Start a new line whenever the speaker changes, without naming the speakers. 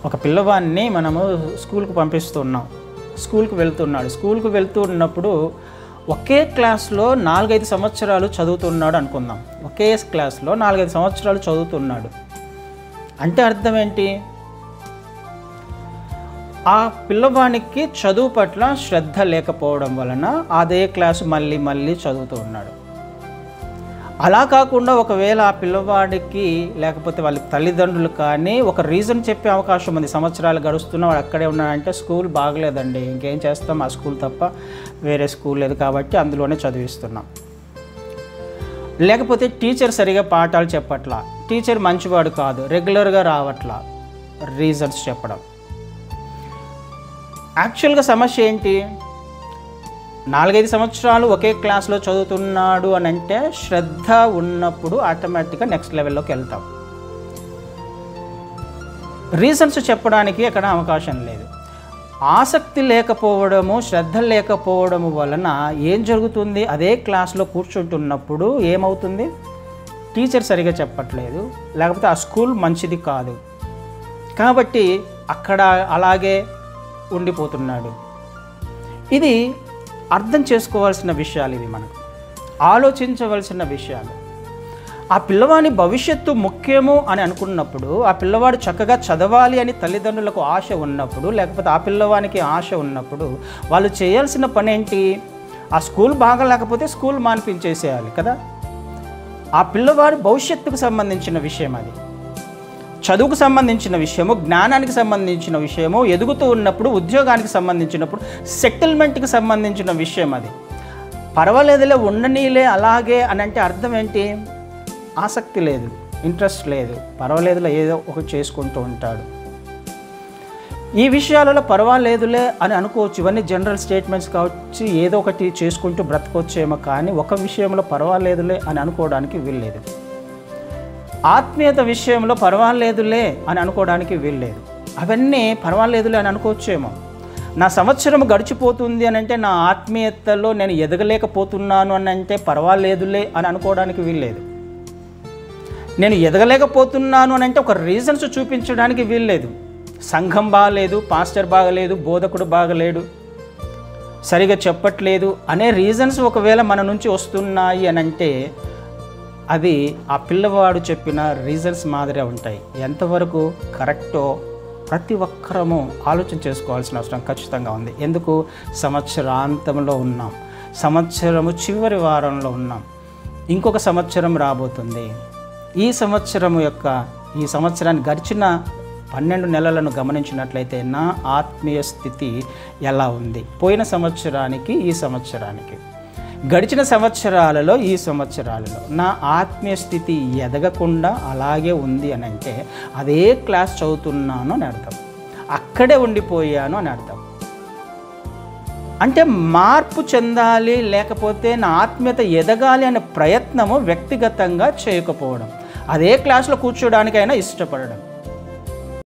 ఒక పిల్లవాడిని మనము స్కూల్కి పంపిస్తున్నాం, స్కూల్కి వెళ్తున్నప్పుడు ఒకే క్లాస్లో 4-5 సంవత్సరాలు చదువుతున్నాడు అనుకుందాం. ఒకే క్లాస్లో 4-5 సంవత్సరాలు చదువుతున్నాడు అంటే అర్థం ఏంటి? ఆ పిల్లవానికి చదువు పట్ల శ్రద్ధ లేకపోవడం వలన అదే క్లాసు మళ్ళీ చదువుతూ ఉన్నాడు. అలా కాకుండా ఒకవేళ ఆ పిల్లవాడికి లేకపోతే వాళ్ళ తల్లిదండ్రులు కానీ ఒక రీజన్ చెప్పే అవకాశం ఉంది. సంవత్సరాలు గడుస్తున్నా వాడు అక్కడే ఉన్నాడంటే స్కూల్ బాగలేదండి, ఇంకేం చేస్తాం, ఆ స్కూల్ తప్ప వేరే స్కూల్ లేదు కాబట్టి అందులోనే చదివిస్తున్నాం. లేకపోతే టీచర్ సరిగా పాఠాలు చెప్పట్లా, టీచర్ మంచివాడు కాదు, రెగ్యులర్గా రావట్లా, రీజన్స్ చెప్పడం. యాక్చువల్గా సమస్య ఏంటి? 4-5 సంవత్సరాలు ఒకే క్లాస్లో చదువుతున్నాడు అని అంటే శ్రద్ధ ఉన్నప్పుడు ఆటోమేటిక్గా నెక్స్ట్ లెవెల్లోకి వెళ్తాం. రీజన్స్ చెప్పడానికి అక్కడ అవకాశం లేదు. ఆసక్తి లేకపోవడము, శ్రద్ధ లేకపోవడము వలన ఏం జరుగుతుంది? అదే క్లాస్లో కూర్చుంటున్నప్పుడు ఏమవుతుంది? టీచర్ సరిగా చెప్పట్లేదు, లేకపోతే ఆ స్కూల్ మంచిది కాదు కాబట్టి అక్కడ అలాగే ఉండిపోతున్నాడు. ఇది అర్థం చేసుకోవాల్సిన విషయాలు, ఇవి మనకు ఆలోచించవలసిన విషయాలు. ఆ పిల్లవాడి భవిష్యత్తు ముఖ్యము అని అనుకున్నప్పుడు, ఆ పిల్లవాడు చక్కగా చదవాలి అని తల్లిదండ్రులకు ఆశ ఉన్నప్పుడు, లేకపోతే ఆ పిల్లవానికి ఆశ ఉన్నప్పుడు వాళ్ళు చేయాల్సిన పని ఏంటి? ఆ స్కూల్ బాగా లేకపోతే స్కూల్ మాన్పించేసేయాలి కదా. ఆ పిల్లవాడి భవిష్యత్తుకు సంబంధించిన విషయం అది, చదువుకు సంబంధించిన విషయము, జ్ఞానానికి సంబంధించిన విషయము, ఎదుగుతూ ఉన్నప్పుడు ఉద్యోగానికి సంబంధించినప్పుడు సెటిల్మెంట్కి సంబంధించిన విషయం అది. పర్వాలేదులే, ఉండనీలే అలాగే అని అంటే అర్థం ఏంటి? ఆసక్తి లేదు, ఇంట్రెస్ట్ లేదు, పర్వాలేదులే ఏదో ఒకటి చేసుకుంటూ ఉంటాడు. ఈ విషయాలలో పర్వాలేదులే అని అనుకోవచ్చు, ఇవన్నీ జనరల్ స్టేట్మెంట్స్ కావచ్చు, ఏదో ఒకటి చేసుకుంటూ బ్రతకొచ్చేమో. కానీ ఒక విషయంలో పర్వాలేదులే అని అనుకోవడానికి వీల్లేదు. ఆత్మీయత విషయంలో పర్వాలేదులే అని అనుకోవడానికి వీల్లేదు. అవన్నీ పర్వాలేదులే అని అనుకోవచ్చేమో. నా సంవత్సరం గడిచిపోతుంది అని అంటే, నా ఆత్మీయతలో నేను ఎదగలేకపోతున్నాను అని అంటే పర్వాలేదులే అని అనుకోవడానికి వీల్లేదు. నేను ఎదగలేకపోతున్నాను అని అంటే ఒక రీజన్స్ చూపించడానికి వీల్లేదు. సంఘం బాగలేదు, పాస్టర్ బాగలేదు, బోధకుడు బాగలేడు, సరిగా చెప్పట్లేదు అనే రీజన్స్ ఒకవేళ మన నుంచి వస్తున్నాయి అని అంటే అది ఆ పిల్లవాడు చెప్పిన రీజన్స్ మాదిరే ఉంటాయి. ఎంతవరకు కరెక్టో ప్రతి ఒక్కరము ఆలోచన చేసుకోవాల్సిన అవసరం ఖచ్చితంగా ఉంది. ఎందుకు? సంవత్సరాంతంలో ఉన్నాం, సంవత్సరము చివరి వారంలో ఉన్నాం, ఇంకొక సంవత్సరం రాబోతుంది. ఈ సంవత్సరాన్ని గడిచిన 12 నెలలను గమనించినట్లయితే నా ఆత్మీయ స్థితి ఎలా ఉంది? పోయిన సంవత్సరానికి ఈ సంవత్సరానికి, గడిచిన సంవత్సరాలలో ఈ సంవత్సరాలలో నా ఆత్మీయ స్థితి ఎదగకుండా అలాగే ఉంది అని అంటే అదే క్లాస్ చదువుతున్నాను అని అర్థం, అక్కడే ఉండిపోయాను అని అర్థం. అంటే మార్పు చెందాలి, లేకపోతే నా ఆత్మీయత ఎదగాలి అనే ప్రయత్నము వ్యక్తిగతంగా చేయకపోవడం, అదే క్లాస్లో కూర్చోడానికైనా ఇష్టపడడం.